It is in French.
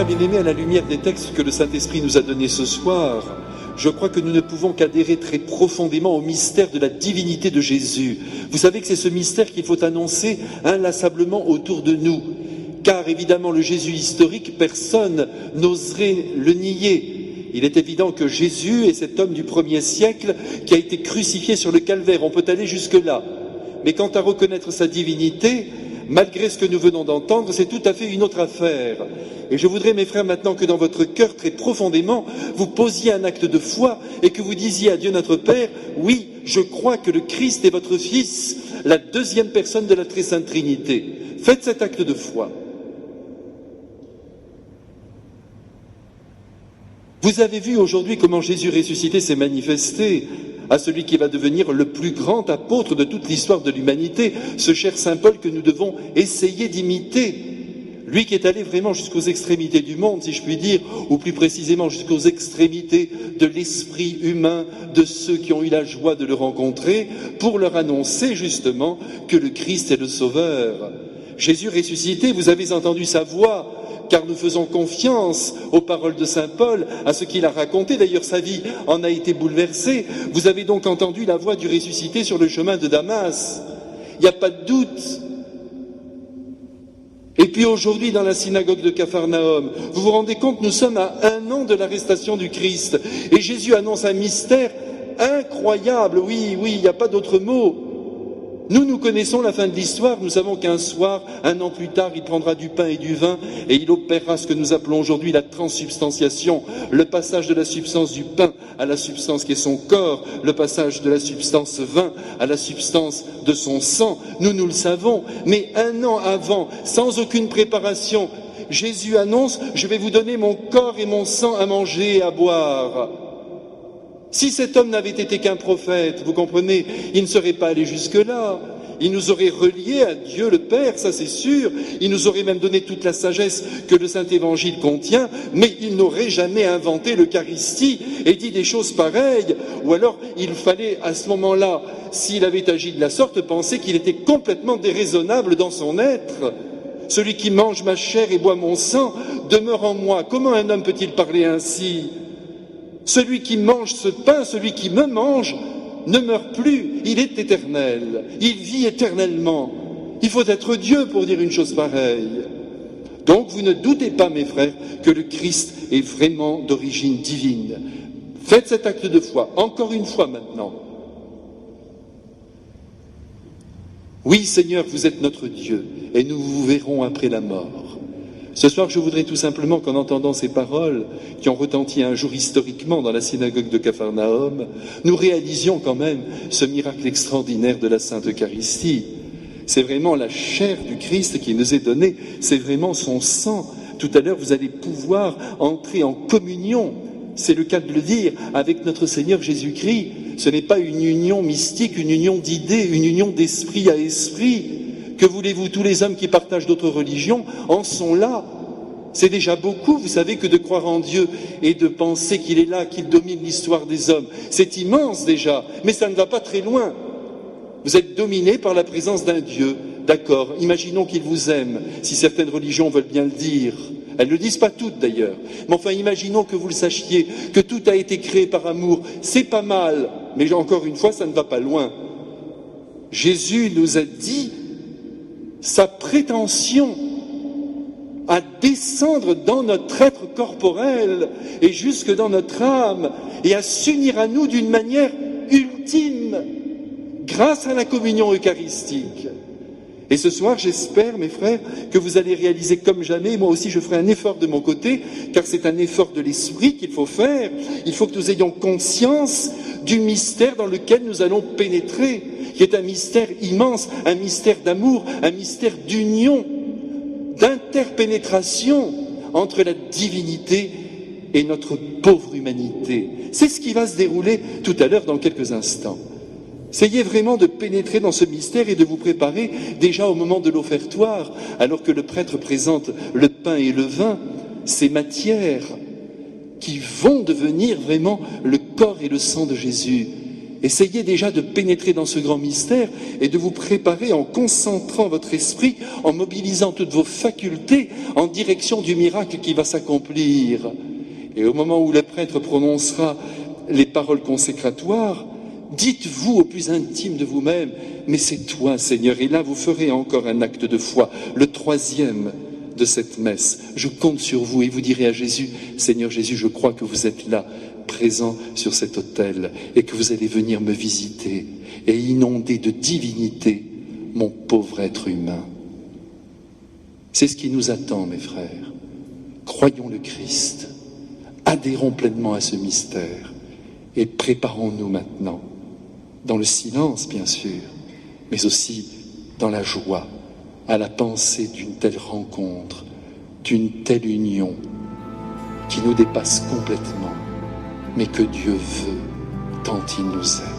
frères bien-aimés, à la lumière des textes que le Saint-Esprit nous a donnés ce soir, je crois que nous ne pouvons qu'adhérer très profondément au mystère de la divinité de Jésus. Vous savez que c'est ce mystère qu'il faut annoncer inlassablement autour de nous. Car évidemment, le Jésus historique, personne n'oserait le nier. Il est évident que Jésus est cet homme du 1er siècle qui a été crucifié sur le calvaire. On peut aller jusque-là. Mais quant à reconnaître sa divinité, malgré ce que nous venons d'entendre, c'est tout à fait une autre affaire. Et je voudrais, mes frères, maintenant que dans votre cœur, très profondément, vous posiez un acte de foi et que vous disiez à Dieu notre Père, oui, je crois que le Christ est votre Fils, la deuxième personne de la Très Sainte Trinité. Faites cet acte de foi. Vous avez vu aujourd'hui comment Jésus ressuscité s'est manifesté à celui qui va devenir le plus grand apôtre de toute l'histoire de l'humanité, ce cher Saint Paul que nous devons essayer d'imiter. Lui qui est allé vraiment jusqu'aux extrémités du monde, si je puis dire, ou plus précisément jusqu'aux extrémités de l'esprit humain de ceux qui ont eu la joie de le rencontrer, pour leur annoncer justement que le Christ est le Sauveur. Jésus ressuscité, vous avez entendu sa voix, car nous faisons confiance aux paroles de Saint Paul, à ce qu'il a raconté. D'ailleurs, sa vie en a été bouleversée. Vous avez donc entendu la voix du ressuscité sur le chemin de Damas. Il n'y a pas de doute. Et puis aujourd'hui, dans la synagogue de Capharnaüm, vous vous rendez compte, nous sommes à 1 an de l'arrestation du Christ. Et Jésus annonce un mystère incroyable. Oui, il n'y a pas d'autre mot. Nous connaissons la fin de l'histoire, nous savons qu'un soir, 1 an plus tard, il prendra du pain et du vin et il opérera ce que nous appelons aujourd'hui la transsubstantiation, le passage de la substance du pain à la substance qui est son corps, le passage de la substance vin à la substance de son sang. Nous le savons, mais 1 an avant, sans aucune préparation, Jésus annonce « Je vais vous donner mon corps et mon sang à manger et à boire ». Si cet homme n'avait été qu'un prophète, vous comprenez, il ne serait pas allé jusque-là. Il nous aurait reliés à Dieu le Père, ça c'est sûr. Il nous aurait même donné toute la sagesse que le Saint-Évangile contient, mais il n'aurait jamais inventé l'Eucharistie et dit des choses pareilles. Ou alors, il fallait à ce moment-là, s'il avait agi de la sorte, penser qu'il était complètement déraisonnable dans son être. Celui qui mange ma chair et boit mon sang demeure en moi. Comment un homme peut-il parler ainsi ? Celui qui mange ce pain, celui qui me mange, ne meurt plus, il est éternel, il vit éternellement. Il faut être Dieu pour dire une chose pareille. Donc vous ne doutez pas, mes frères, que le Christ est vraiment d'origine divine. Faites cet acte de foi, encore une fois maintenant. Oui, Seigneur, vous êtes notre Dieu, et nous vous verrons après la mort. Ce soir, je voudrais tout simplement qu'en entendant ces paroles qui ont retenti un jour historiquement dans la synagogue de Capharnaüm, nous réalisions quand même ce miracle extraordinaire de la Sainte Eucharistie. C'est vraiment la chair du Christ qui nous est donnée, c'est vraiment son sang. Tout à l'heure, vous allez pouvoir entrer en communion, c'est le cas de le dire, avec notre Seigneur Jésus-Christ. Ce n'est pas une union mystique, une union d'idées, une union d'esprit à esprit. Que voulez-vous, tous les hommes qui partagent d'autres religions en sont là. C'est déjà beaucoup, vous savez, que de croire en Dieu et de penser qu'il est là, qu'il domine l'histoire des hommes. C'est immense déjà, mais ça ne va pas très loin. Vous êtes dominé par la présence d'un Dieu, d'accord, imaginons qu'il vous aime, si certaines religions veulent bien le dire. Elles ne le disent pas toutes d'ailleurs, mais enfin imaginons que vous le sachiez, que tout a été créé par amour. C'est pas mal, mais encore une fois, ça ne va pas loin. Jésus nous a dit sa prétention à descendre dans notre être corporel et jusque dans notre âme et à s'unir à nous d'une manière ultime grâce à la communion eucharistique. Et ce soir, j'espère, mes frères, que vous allez réaliser comme jamais. Moi aussi, je ferai un effort de mon côté, car c'est un effort de l'esprit qu'il faut faire. Il faut que nous ayons conscience du mystère dans lequel nous allons pénétrer, qui est un mystère immense, un mystère d'amour, un mystère d'union, d'interpénétration entre la divinité et notre pauvre humanité. C'est ce qui va se dérouler tout à l'heure dans quelques instants. Essayez vraiment de pénétrer dans ce mystère et de vous préparer déjà au moment de l'offertoire, alors que le prêtre présente le pain et le vin, ces matières qui vont devenir vraiment le corps et le sang de Jésus. Essayez déjà de pénétrer dans ce grand mystère et de vous préparer en concentrant votre esprit, en mobilisant toutes vos facultés en direction du miracle qui va s'accomplir. Et au moment où le prêtre prononcera les paroles consécratoires, dites-vous au plus intime de vous-même, mais c'est toi, Seigneur. Et là, vous ferez encore un acte de foi, le 3e de cette messe. Je compte sur vous et vous direz à Jésus, Seigneur Jésus, je crois que vous êtes là, présent sur cet autel, et que vous allez venir me visiter et inonder de divinité mon pauvre être humain. C'est ce qui nous attend, mes frères. Croyons le Christ, adhérons pleinement à ce mystère et préparons-nous maintenant, dans le silence bien sûr, mais aussi dans la joie, à la pensée d'une telle rencontre, d'une telle union qui nous dépasse complètement, mais que Dieu veut tant il nous aime.